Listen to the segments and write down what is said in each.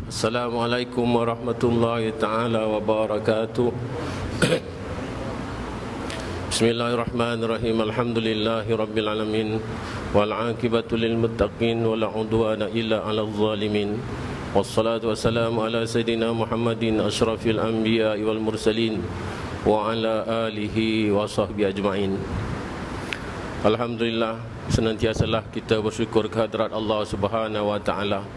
Assalamualaikum warahmatullahi ta'ala wabarakatuh. Bismillahirrahmanirrahim. Alhamdulillahi rabbil alamin. Wal aqibatu lil muttaqin wa la udwana illa 'alal zalimin. Wassalatu wassalamu ala sayidina Muhammadin asyrafil anbiya'i wal mursalin wa ala alihi wa sahbihi ajma'in. Alhamdulillah, senantiasalah kita bersyukur kehadrat Allah Subhanahu wa taala.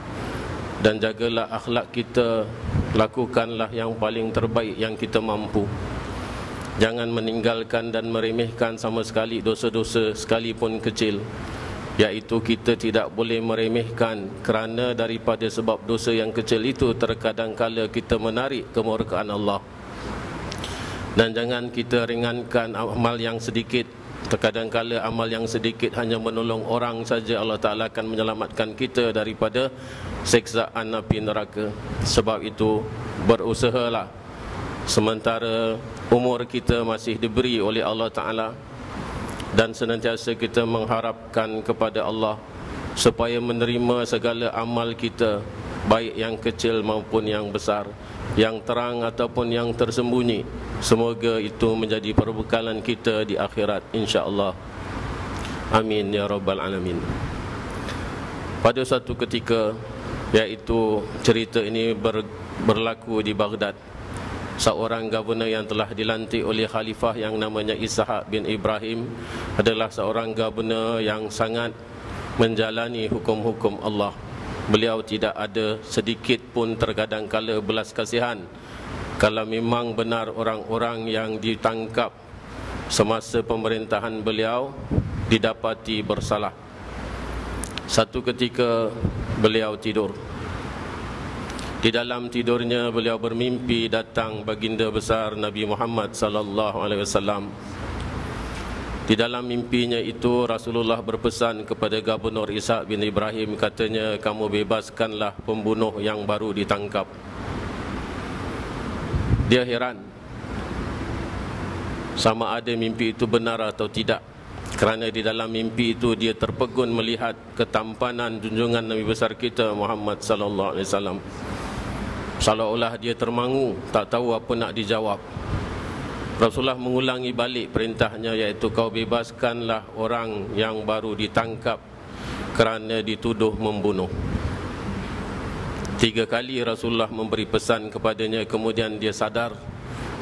Dan jagalah akhlak kita, lakukanlah yang paling terbaik yang kita mampu. Jangan meninggalkan dan meremehkan sama sekali dosa-dosa sekalipun kecil. Iaitu kita tidak boleh meremehkan, kerana daripada sebab dosa yang kecil itu terkadang kala kita menarik kemurkaan Allah. Dan jangan kita ringankan amal yang sedikit. Terkadang kala amal yang sedikit hanya menolong orang saja, Allah Ta'ala akan menyelamatkan kita daripada siksaan api neraka. Sebab itu berusahalah sementara umur kita masih diberi oleh Allah Ta'ala, dan senantiasa kita mengharapkan kepada Allah supaya menerima segala amal kita, baik yang kecil maupun yang besar, yang terang ataupun yang tersembunyi. Semoga itu menjadi perbekalan kita di akhirat, insya-Allah. Amin ya rabbal alamin. Pada suatu ketika, iaitu cerita ini berlaku di Baghdad, seorang governor yang telah dilantik oleh khalifah yang namanya Ishaq bin Ibrahim adalah seorang governor yang sangat menjalani hukum-hukum Allah. Beliau tidak ada sedikit pun terkadang kala belas kasihan kalau memang benar orang-orang yang ditangkap semasa pemerintahan beliau didapati bersalah. Satu ketika beliau tidur. Di dalam tidurnya beliau bermimpi datang baginda besar Nabi Muhammad sallallahu alaihi wasallam. Di dalam mimpinya itu Rasulullah berpesan kepada Gubernur Ishaq bin Ibrahim, katanya, kamu bebaskanlah pembunuh yang baru ditangkap. Dia heran sama ada mimpi itu benar atau tidak, kerana di dalam mimpi itu dia terpegun melihat ketampanan junjungan Nabi besar kita Muhammad sallallahu alaihi wasallam. Seolah-olah dia termangu, tak tahu apa nak dijawab. Rasulullah mengulangi balik perintahnya, iaitu kau bebaskanlah orang yang baru ditangkap kerana dituduh membunuh. 3 kali Rasulullah memberi pesan kepadanya, kemudian dia sadar,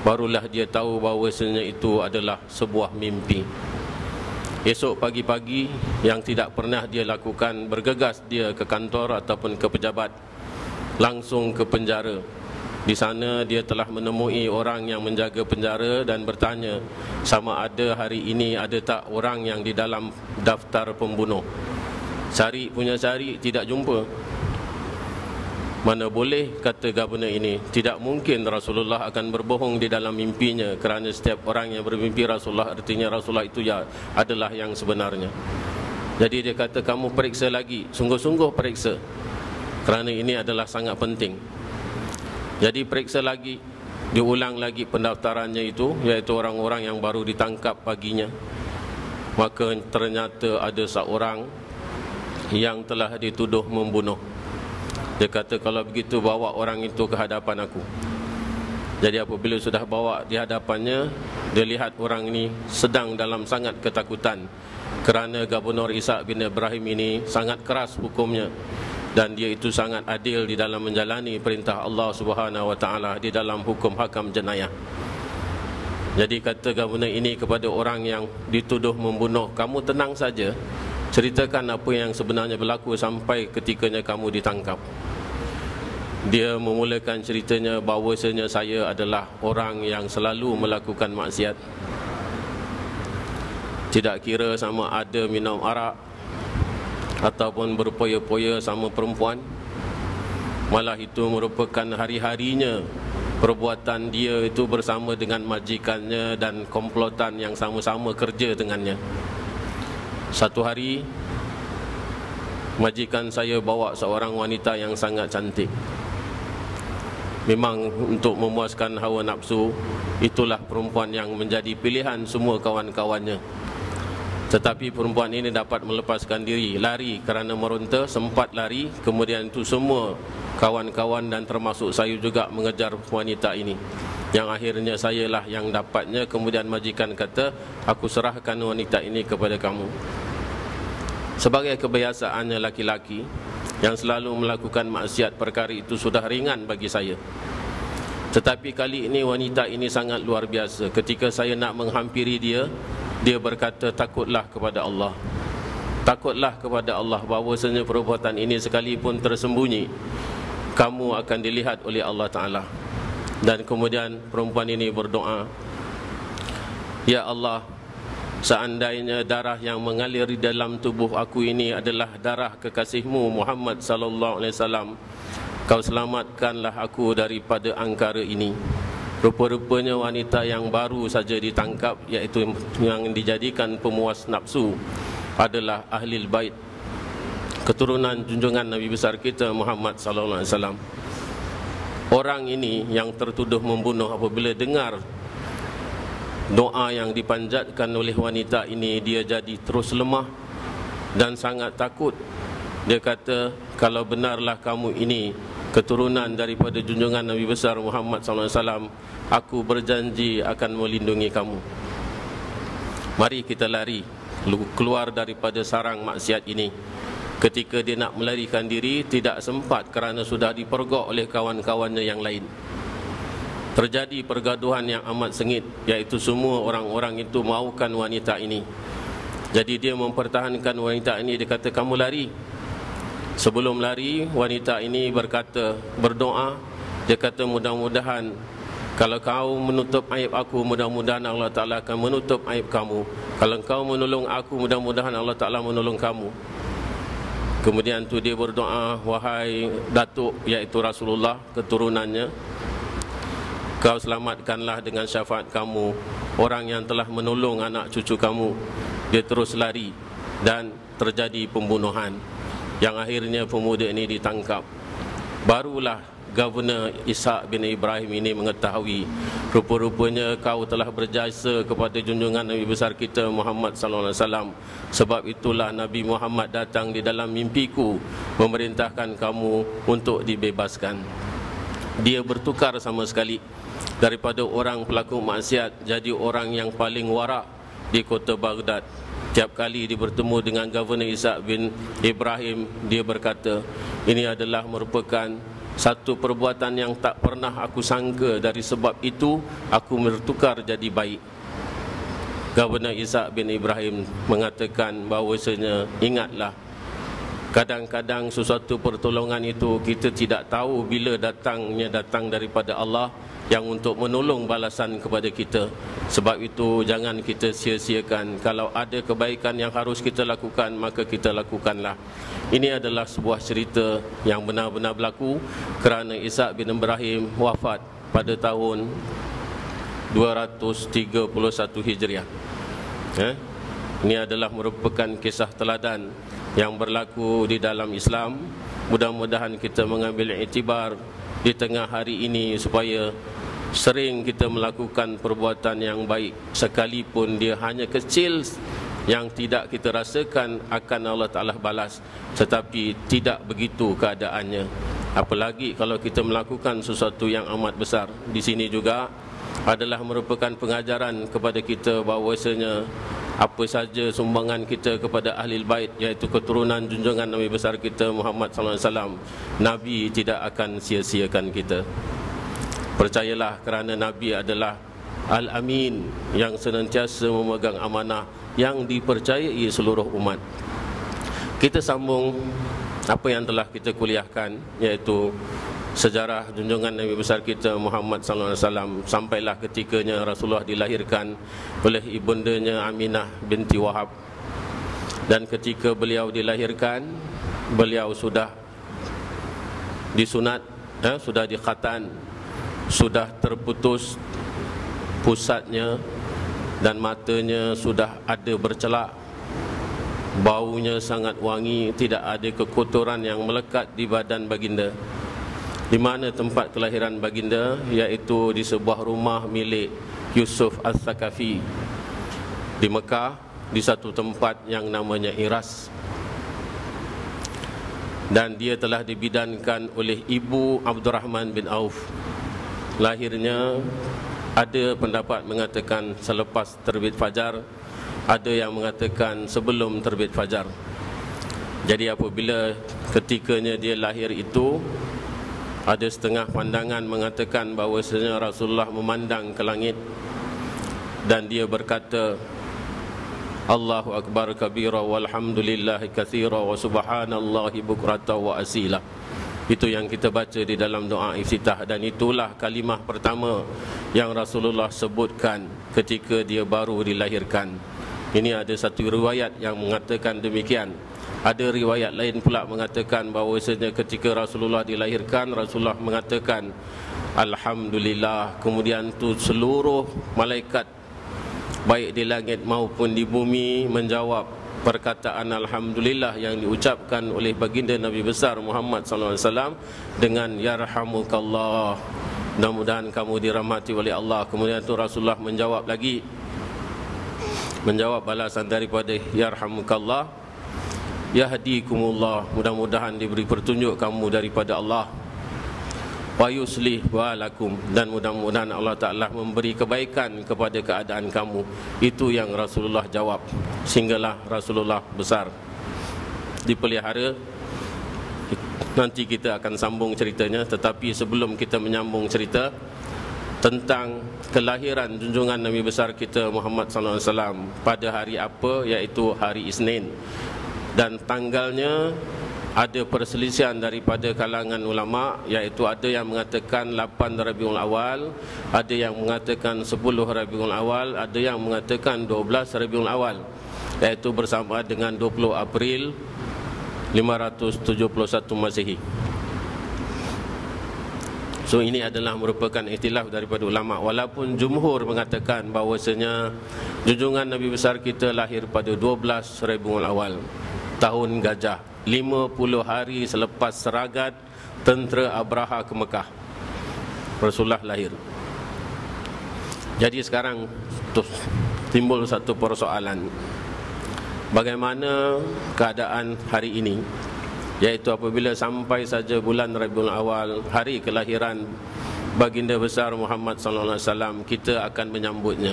barulah dia tahu bahawasanya itu adalah sebuah mimpi. Esok pagi-pagi, yang tidak pernah dia lakukan, bergegas dia ke kantor ataupun ke pejabat, langsung ke penjara. Di sana dia telah menemui orang yang menjaga penjara dan bertanya sama ada hari ini ada tak orang yang di dalam daftar pembunuh. Cari punya cari, tidak jumpa. Mana boleh, kata governor ini, tidak mungkin Rasulullah akan berbohong di dalam mimpinya, kerana setiap orang yang bermimpi Rasulullah, artinya Rasulullah itu ya adalah yang sebenarnya. Jadi dia kata, kamu periksa lagi, sungguh-sungguh periksa, kerana ini adalah sangat penting. Jadi periksa lagi, diulang lagi pendaftarannya itu, iaitu orang-orang yang baru ditangkap paginya. Maka ternyata ada seorang yang telah dituduh membunuh. Dia kata, kalau begitu bawa orang itu ke hadapan aku. Jadi apabila sudah bawa di hadapannya, dia lihat orang ini sedang dalam sangat ketakutan, kerana Gubernur Ishaq bin Ibrahim ini sangat keras hukumnya, dan dia itu sangat adil di dalam menjalani perintah Allah Subhanahu wa taala di dalam hukum hakam jenayah. Jadi kata governor ini kepada orang yang dituduh membunuh, kamu tenang saja, ceritakan apa yang sebenarnya berlaku sampai ketikanya kamu ditangkap. Dia memulakan ceritanya bahawasanya saya adalah orang yang selalu melakukan maksiat. Tidak kira sama ada minum arak ataupun berpoya-poya sama perempuan, malah itu merupakan hari-harinya perbuatan dia itu bersama dengan majikannya dan komplotan yang sama-sama kerja dengannya. Satu hari, majikan saya bawa seorang wanita yang sangat cantik. Memang untuk memuaskan hawa nafsu, itulah perempuan yang menjadi pilihan semua kawan-kawannya. Tetapi perempuan ini dapat melepaskan diri, lari kerana meronta, sempat lari. Kemudian itu semua kawan-kawan dan termasuk saya juga mengejar wanita ini. Yang akhirnya sayalah yang dapatnya. Kemudian majikan kata, aku serahkan wanita ini kepada kamu. Sebagai kebiasaannya laki-laki yang selalu melakukan maksiat, perkara itu sudah ringan bagi saya. Tetapi kali ini wanita ini sangat luar biasa. Ketika saya nak menghampiri dia, dia berkata, takutlah kepada Allah. Takutlah kepada Allah, bahawasanya perbuatan ini sekalipun tersembunyi, kamu akan dilihat oleh Allah Ta'ala. Dan kemudian perempuan ini berdoa, ya Allah, seandainya darah yang mengalir di dalam tubuh aku ini adalah darah kekasihmu Muhammad sallallahu alaihi wasallam, kau selamatkanlah aku daripada angkara ini. Rupa-rupanya wanita yang baru saja ditangkap, iaitu yang dijadikan pemuas nafsu, adalah Ahlul Bait, keturunan junjungan Nabi besar kita Muhammad sallallahu alaihi wasallam. Orang ini yang tertuduh membunuh, apabila dengar doa yang dipanjatkan oleh wanita ini, dia jadi terus lemah dan sangat takut. Dia kata, kalau benarlah kamu ini keturunan daripada junjungan Nabi besar Muhammad SAW, aku berjanji akan melindungi kamu. Mari kita lari keluar daripada sarang maksiat ini. Ketika dia nak melarikan diri, tidak sempat kerana sudah dipergok oleh kawan-kawannya yang lain. Terjadi pergaduhan yang amat sengit, iaitu semua orang-orang itu mahukan wanita ini. Jadi dia mempertahankan wanita ini. Dia kata, kamu lari. Sebelum lari, wanita ini berkata, berdoa. Dia kata, mudah-mudahan kalau kau menutup aib aku, mudah-mudahan Allah Ta'ala akan menutup aib kamu. Kalau kau menolong aku, mudah-mudahan Allah Ta'ala menolong kamu. Kemudian tu dia berdoa, wahai datuk, iaitu Rasulullah, keturunannya, kau selamatkanlah dengan syafaat kamu orang yang telah menolong anak cucu kamu. Dia terus lari dan terjadi pembunuhan, yang akhirnya pemuda ini ditangkap. Barulah Governor Ishaq bin Ibrahim ini mengetahui, rupa-rupanya kau telah berjasa kepada junjungan Nabi besar kita Muhammad sallallahu alaihi wasallam. Sebab itulah Nabi Muhammad datang di dalam mimpiku memerintahkan kamu untuk dibebaskan. Dia bertukar sama sekali daripada orang pelaku maksiat jadi orang yang paling warak di kota Baghdad. Tiap kali dia bertemu dengan Governor Ishaq bin Ibrahim, dia berkata, ini adalah merupakan satu perbuatan yang tak pernah aku sangka. Dari sebab itu aku bertukar jadi baik. Governor Ishaq bin Ibrahim mengatakan bahawasanya, ingatlah, kadang-kadang sesuatu pertolongan itu kita tidak tahu bila datangnya, datang daripada Allah yang untuk menolong balasan kepada kita. Sebab itu jangan kita sia-siakan. Kalau ada kebaikan yang harus kita lakukan, maka kita lakukanlah. Ini adalah sebuah cerita yang benar-benar berlaku, kerana Ishaq bin Ibrahim wafat pada tahun 231 Hijriah. Ini adalah merupakan kisah teladan yang berlaku di dalam Islam. Mudah-mudahan kita mengambil iktibar di tengah hari ini, supaya sering kita melakukan perbuatan yang baik, sekalipun dia hanya kecil, yang tidak kita rasakan akan Allah Ta'ala balas, tetapi tidak begitu keadaannya. Apalagi kalau kita melakukan sesuatu yang amat besar. Di sini juga adalah merupakan pengajaran kepada kita bahawasanya apa saja sumbangan kita kepada Ahlul Bait, iaitu keturunan junjungan Nabi besar kita Muhammad sallallahu alaihi wasallam, Nabi tidak akan sia-siakan kita. Percayalah, kerana Nabi adalah Al-Amin, yang senantiasa memegang amanah yang dipercayai seluruh umat. Kita sambung apa yang telah kita kuliahkan, iaitu sejarah junjungan Nabi besar kita Muhammad sallallahu alaihi wasallam. Sampailah ketikanya Rasulullah dilahirkan oleh ibundanya Aminah binti Wahab. Dan ketika beliau dilahirkan, beliau sudah disunat, sudah dikhatan, sudah terputus pusatnya, dan matanya sudah ada bercelak. Baunya sangat wangi, tidak ada kekotoran yang melekat di badan baginda. Di mana tempat kelahiran baginda, iaitu di sebuah rumah milik Yusuf Al-Thaqafi di Mekah. di satu tempat yang namanya Iras, dan dia telah dibidankan oleh ibu Abdurrahman bin Auf. Lahirnya ada pendapat mengatakan selepas terbit fajar, ada yang mengatakan sebelum terbit fajar. Jadi apabila ketikanya dia lahir itu, ada setengah pandangan mengatakan bahawasanya Rasulullah memandang ke langit dan dia berkata, Allahu Akbar kabira walhamdulillahi katsira wa subhanallahi bukrata wa asila. Itu yang kita baca di dalam doa iftitah, dan itulah kalimah pertama yang Rasulullah sebutkan ketika dia baru dilahirkan. Ini ada satu riwayat yang mengatakan demikian. Ada riwayat lain pula mengatakan bahawasanya ketika Rasulullah dilahirkan, Rasulullah mengatakan Alhamdulillah. Kemudian tu seluruh malaikat baik di langit maupun di bumi menjawab perkataan Alhamdulillah yang diucapkan oleh baginda Nabi besar Muhammad SAW dengan Yarhamukallah, mudah-mudahan kamu dirahmati oleh Allah. Kemudian tu Rasulullah menjawab lagi, menjawab balasan daripada Yarhamukallah, Yahdikumullah, mudah-mudahan diberi petunjuk kamu daripada Allah, wa yuslih walakum, dan mudah-mudahan Allah Ta'ala memberi kebaikan kepada keadaan kamu. Itu yang Rasulullah jawab. Sehinggalah Rasulullah besar dipelihara. Nanti kita akan sambung ceritanya, tetapi sebelum kita menyambung cerita tentang kelahiran junjungan Nabi besar kita Muhammad SAW pada hari apa, iaitu hari Isnin, dan tanggalnya ada perselisihan daripada kalangan ulama, iaitu ada yang mengatakan 8 Rabiul Awal, ada yang mengatakan 10 Rabiul Awal, ada yang mengatakan 12 Rabiul Awal, iaitu bersama dengan 20 April 571 Masehi. So ini adalah merupakan ikhtilaf daripada ulama, walaupun jumhur mengatakan bahawasanya junjungan Nabi besar kita lahir pada 12 Rabiul Awal, tahun gajah, 50 hari selepas seragat tentera Abraha ke Mekah, Rasulullah lahir. Jadi sekarang timbul satu persoalan, bagaimana keadaan hari ini, iaitu apabila sampai saja bulan Rabiul Awal, hari kelahiran baginda besar Muhammad SAW, kita akan menyambutnya.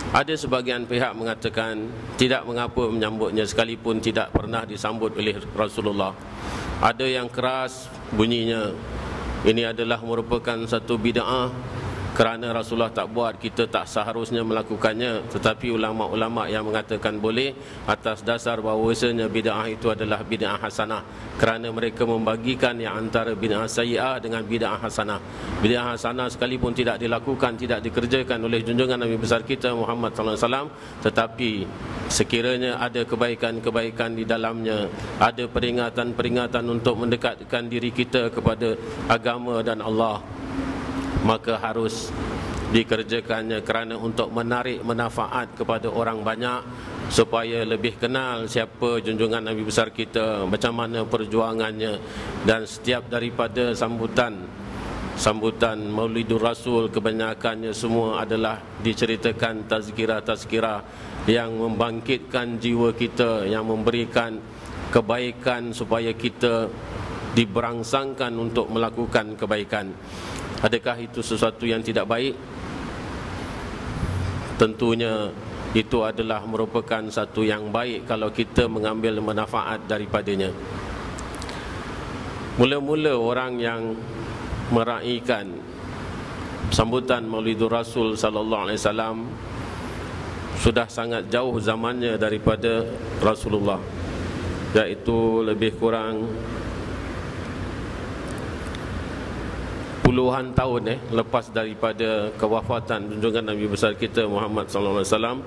Ada sebagian pihak mengatakan tidak mengapa menyambutnya sekalipun tidak pernah disambut oleh Rasulullah. Ada yang keras bunyinya, ini adalah merupakan satu bid'ah, kerana Rasulullah tak buat, kita tak seharusnya melakukannya. Tetapi ulama-ulama yang mengatakan boleh atas dasar bahawasanya bid'ah itu adalah bid'ah hasanah, kerana mereka membagikan yang antara bid'ah sayyi'ah dengan bid'ah hasanah. Bid'ah hasanah sekalipun tidak dilakukan, tidak dikerjakan oleh junjungan Nabi besar kita Muhammad SAW, tetapi sekiranya ada kebaikan-kebaikan di dalamnya, ada peringatan-peringatan untuk mendekatkan diri kita kepada agama dan Allah, maka harus dikerjakannya, kerana untuk menarik manfaat kepada orang banyak, supaya lebih kenal siapa junjungan Nabi besar kita, macam mana perjuangannya. Dan setiap daripada sambutan Maulidur Rasul, kebanyakannya semua adalah diceritakan tazkirah-tazkirah yang membangkitkan jiwa kita, yang memberikan kebaikan supaya kita diberangsangkan untuk melakukan kebaikan. Adakah itu sesuatu yang tidak baik? Tentunya itu adalah merupakan satu yang baik kalau kita mengambil manfaat daripadanya. Mula-mula orang yang meraihkan sambutan Maulidur Rasul sallallahu alaihi wasallam sudah sangat jauh zamannya daripada Rasulullah, iaitu lebih kurang puluhan tahun lepas daripada kewafatan junjungan Nabi besar kita Muhammad SAW.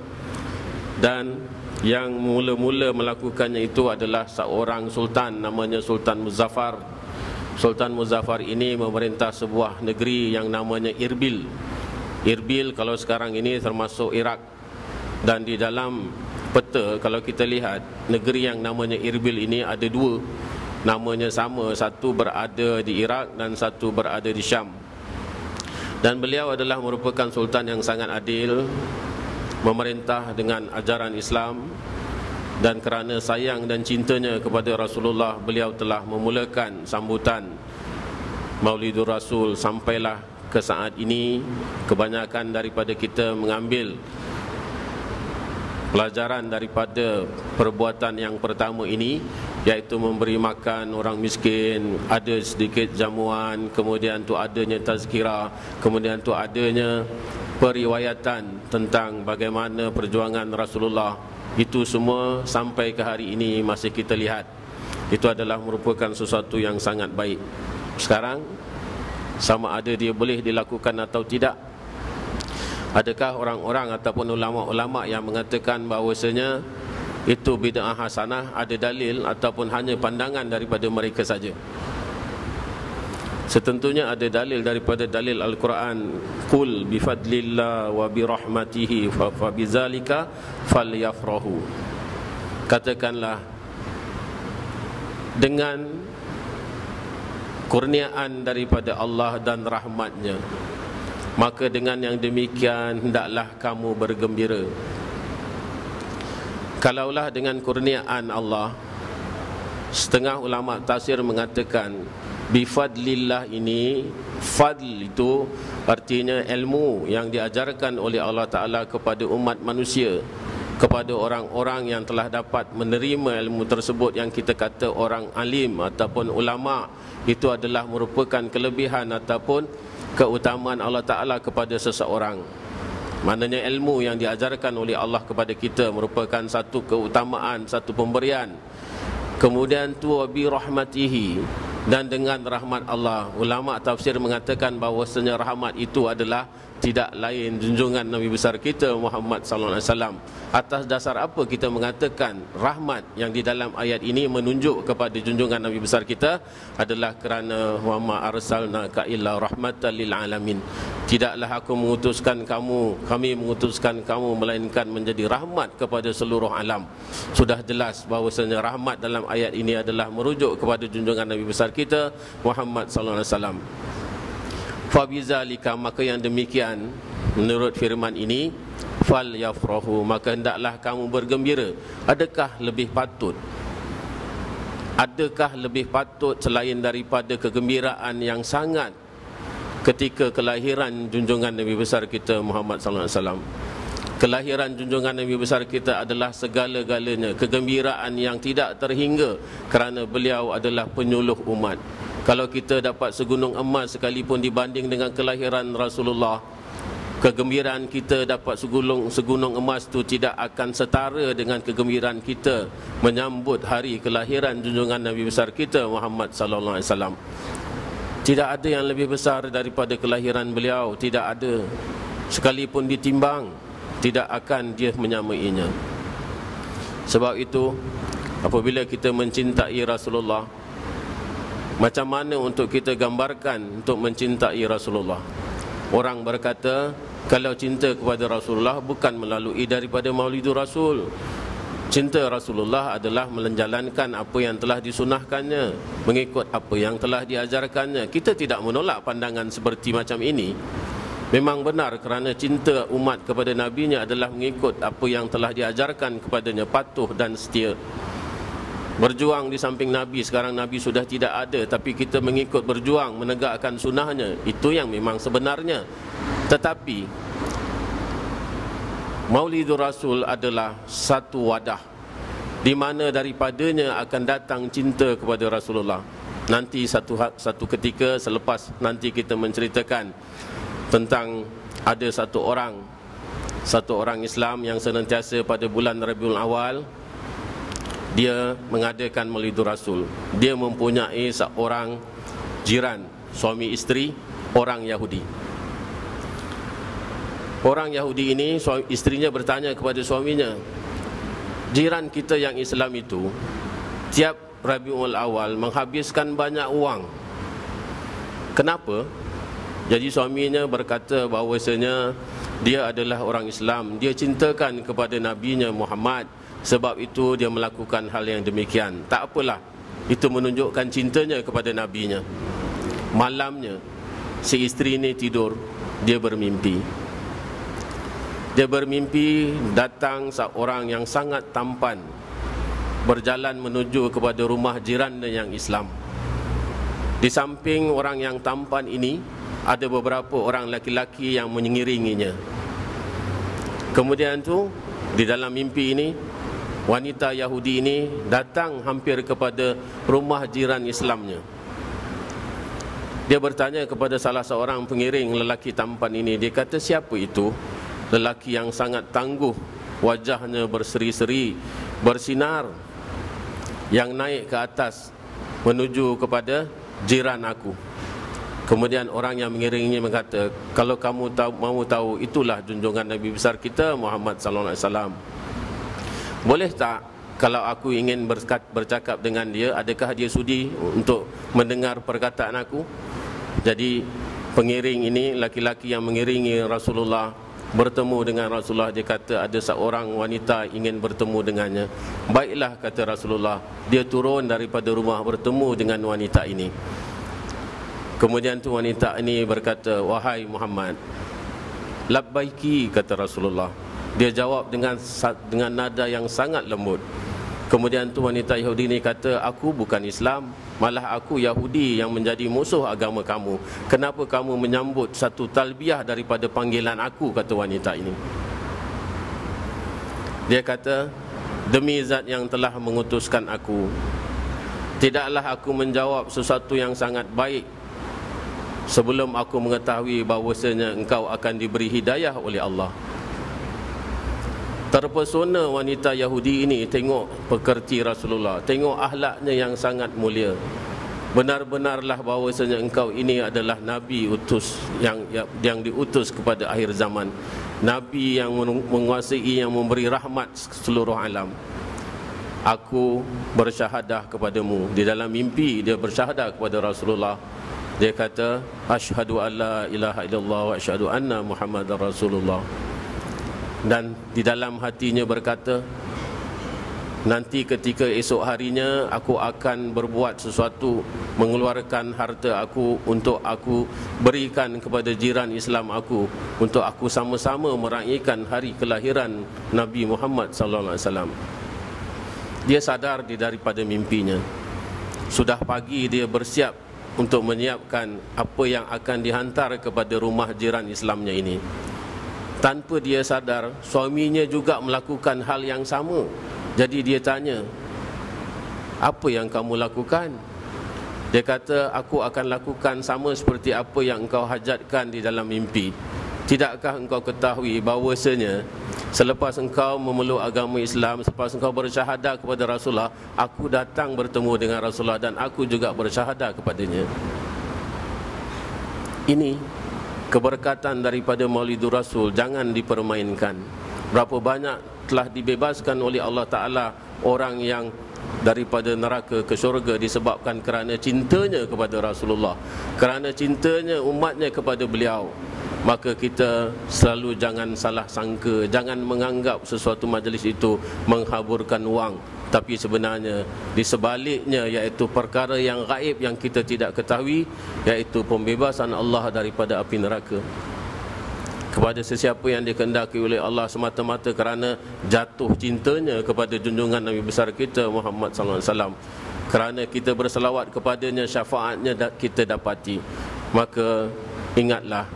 Dan yang mula-mula melakukannya itu adalah seorang sultan, namanya Sultan Muzaffar. Sultan Muzaffar ini memerintah sebuah negeri yang namanya Irbil. Irbil kalau sekarang ini termasuk Iraq. Dan di dalam peta kalau kita lihat, negeri yang namanya Irbil ini ada dua, namanya sama, satu berada di Iraq dan satu berada di Syam. Dan beliau adalah merupakan sultan yang sangat adil, memerintah dengan ajaran Islam, dan kerana sayang dan cintanya kepada Rasulullah, beliau telah memulakan sambutan Maulidur Rasul. Sampailah ke saat ini, kebanyakan daripada kita mengambil pelajaran daripada perbuatan yang pertama ini, iaitu memberi makan orang miskin, ada sedikit jamuan, kemudian tu adanya tazkirah, kemudian tu adanya periwayatan tentang bagaimana perjuangan Rasulullah. Itu semua sampai ke hari ini masih kita lihat. Itu adalah merupakan sesuatu yang sangat baik. Sekarang, sama ada dia boleh dilakukan atau tidak. Adakah orang-orang ataupun ulama-ulama yang mengatakan bahawasanya itu bid'ah hasanah, ada dalil ataupun hanya pandangan daripada mereka saja? Setentunya ada dalil daripada dalil Al-Quran. Qul bifadlillah wa birahmatihi fa bizalika falyafrahu. Katakanlah, dengan kurniaan daripada Allah dan rahmatnya, maka dengan yang demikian hendaklah kamu bergembira. Kalaulah dengan kurniaan Allah, setengah ulama tafsir mengatakan bifadlillah ini, fadl itu artinya ilmu yang diajarkan oleh Allah Ta'ala kepada umat manusia, kepada orang-orang yang telah dapat menerima ilmu tersebut, yang kita kata orang alim ataupun ulama. Itu adalah merupakan kelebihan ataupun keutamaan Allah Ta'ala kepada seseorang. Maknanya ilmu yang diajarkan oleh Allah kepada kita merupakan satu keutamaan, satu pemberian. Kemudian tu bi rahmatihi, dan dengan rahmat Allah. Ulama tafsir mengatakan bahawasanya rahmat itu adalah tidak lain junjungan Nabi besar kita Muhammad sallallahu alaihi wasallam. Atas dasar apa kita mengatakan rahmat yang di dalam ayat ini menunjuk kepada junjungan Nabi besar kita? Adalah kerana wa ma arsalnaka illa rahmatan lil alamin. Tidaklah aku mengutuskan kamu, kami mengutuskan kamu melainkan menjadi rahmat kepada seluruh alam. Sudah jelas bahawasanya rahmat dalam ayat ini adalah merujuk kepada junjungan Nabi besar kita Muhammad sallallahu alaihi wasallam. Fabizalika, maka yang demikian menurut firman ini, fal yafrahu, maka hendaklah kamu bergembira. Adakah lebih patut? Adakah lebih patut selain daripada kegembiraan yang sangat ketika kelahiran junjungan Nabi besar kita Muhammad sallallahu alaihi wasallam? Kelahiran junjungan Nabi besar kita adalah segala-galanya, kegembiraan yang tidak terhingga, kerana beliau adalah penyuluh umat. Kalau kita dapat segunung emas sekalipun dibanding dengan kelahiran Rasulullah, kegembiraan kita dapat segunung emas itu tidak akan setara dengan kegembiraan kita menyambut hari kelahiran junjungan Nabi besar kita Muhammad sallallahu alaihi wasallam. Tidak ada yang lebih besar daripada kelahiran beliau, tidak ada. Sekalipun ditimbang, tidak akan dia menyamainya. Sebab itu, apabila kita mencintai Rasulullah, macam mana untuk kita gambarkan untuk mencintai Rasulullah? Orang berkata, kalau cinta kepada Rasulullah bukan melalui daripada Maulidur Rasul. Cinta Rasulullah adalah menjalankan apa yang telah disunahkannya, mengikut apa yang telah diajarkannya. Kita tidak menolak pandangan seperti macam ini. Memang benar, kerana cinta umat kepada Nabi-Nya adalah mengikut apa yang telah diajarkan kepadanya, patuh dan setia. Berjuang di samping Nabi, sekarang Nabi sudah tidak ada, tapi kita mengikut berjuang menegakkan sunnahnya. Itu yang memang sebenarnya. Tetapi Maulidur Rasul adalah satu wadah di mana daripadanya akan datang cinta kepada Rasulullah. Nanti satu ketika selepas nanti kita menceritakan tentang ada satu orang Islam yang senantiasa pada bulan Rabiul Awal dia mengadakan Maulidur Rasul. Dia mempunyai seorang jiran, suami isteri, orang Yahudi. Orang Yahudi ini, istrinya bertanya kepada suaminya, jiran kita yang Islam itu tiap Rabiul Awal menghabiskan banyak uang. Kenapa? Jadi suaminya berkata bahawasanya dia adalah orang Islam, dia cintakan kepada Nabi-Nya Muhammad, sebab itu dia melakukan hal yang demikian. Tak apalah, itu menunjukkan cintanya kepada Nabi-Nya. Malamnya si isteri ini tidur, dia bermimpi. dia bermimpi datang seorang yang sangat tampan berjalan menuju kepada rumah jirannya yang Islam. Di samping orang yang tampan ini ada beberapa orang laki-laki yang mengiringinya. Kemudian tu di dalam mimpi ini wanita Yahudi ini datang hampir kepada rumah jiran Islamnya. Dia bertanya kepada salah seorang pengiring lelaki tampan ini. Dia kata, siapa itu? Lelaki yang sangat tangguh, wajahnya berseri-seri, bersinar, yang naik ke atas menuju kepada jiran aku. Kemudian orang yang mengiringinya berkata, kalau kamu mahu tahu, itulah junjungan Nabi besar kita Muhammad sallallahu alaihi wasallam. Boleh tak kalau aku ingin bercakap dengan dia, adakah dia sudi untuk mendengar perkataan aku? Jadi pengiring ini, laki-laki yang mengiringi Rasulullah, bertemu dengan Rasulullah. Dia kata ada seorang wanita ingin bertemu dengannya. Baiklah, kata Rasulullah. Dia turun daripada rumah bertemu dengan wanita ini. Kemudian tu wanita ini berkata, wahai Muhammad. Labbaiki, kata Rasulullah. Dia jawab dengan nada yang sangat lembut. Kemudian tu wanita Yahudi ini kata, aku bukan Islam, malah aku Yahudi yang menjadi musuh agama kamu. Kenapa kamu menyambut satu talbiyah daripada panggilan aku, kata wanita ini. Dia kata, demi zat yang telah mengutuskan aku, tidaklah aku menjawab sesuatu yang sangat baik sebelum aku mengetahui bahawasanya engkau akan diberi hidayah oleh Allah. Terpesona wanita Yahudi ini tengok pekerti Rasulullah, tengok akhlaknya yang sangat mulia. Benar-benarlah bahawasanya engkau ini adalah Nabi utus yang diutus kepada akhir zaman, Nabi yang menguasai, yang memberi rahmat seluruh alam. Aku bersyahadah kepadamu. Di dalam mimpi dia bersyahadah kepada Rasulullah. Dia kata, asyhadu an la ilaha illallah wa asyhadu anna Muhammadar Rasulullah. Dan di dalam hatinya berkata, nanti ketika esok harinya aku akan berbuat sesuatu, mengeluarkan harta aku untuk aku berikan kepada jiran Islam aku, untuk aku sama-sama meraihkan hari kelahiran Nabi Muhammad sallallahu alaihi wasallam. Dia sadar daripada mimpinya. Sudah pagi dia bersiap untuk menyiapkan apa yang akan dihantar kepada rumah jiran Islamnya ini. Tanpa dia sadar, suaminya juga melakukan hal yang sama. Jadi dia tanya, apa yang kamu lakukan? Dia kata, aku akan lakukan sama seperti apa yang engkau hajatkan di dalam mimpi. Tidakkah engkau ketahui bahawasanya selepas engkau memeluk agama Islam, selepas engkau bersyahadah kepada Rasulullah, aku datang bertemu dengan Rasulullah dan aku juga bersyahadah kepadanya. Ini keberkatan daripada Maulidur Rasul, jangan dipermainkan. Berapa banyak telah dibebaskan oleh Allah Ta'ala orang yang daripada neraka ke syurga disebabkan kerana cintanya kepada Rasulullah, kerana cintanya umatnya kepada beliau. Maka kita selalu jangan salah sangka, jangan menganggap sesuatu majlis itu menghaburkan wang, tapi sebenarnya di sebaliknya iaitu perkara yang gaib yang kita tidak ketahui, iaitu pembebasan Allah daripada api neraka kepada sesiapa yang dikehendaki oleh Allah semata-mata kerana jatuh cintanya kepada junjungan Nabi besar kita Muhammad sallallahu alaihi wasallam. Kerana kita berselawat kepadanya, syafaatnya kita dapati. Maka ingatlah,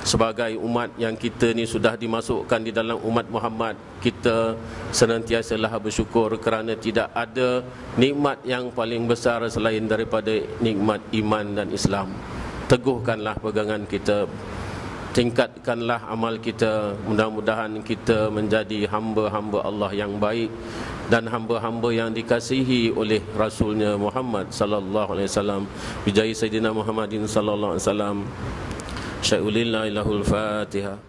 sebagai umat yang kita ni sudah dimasukkan di dalam umat Muhammad, kita senantiasalah bersyukur kerana tidak ada nikmat yang paling besar selain daripada nikmat iman dan Islam. Teguhkanlah pegangan kita, tingkatkanlah amal kita. Mudah-mudahan kita menjadi hamba-hamba Allah yang baik dan hamba-hamba yang dikasihi oleh Rasulnya Muhammad sallallahu alaihi wasallam. Bijahi Sayyidina Muhammadin sallallahu alaihi wasallam. Syai'ulillah ilahul Fatiha.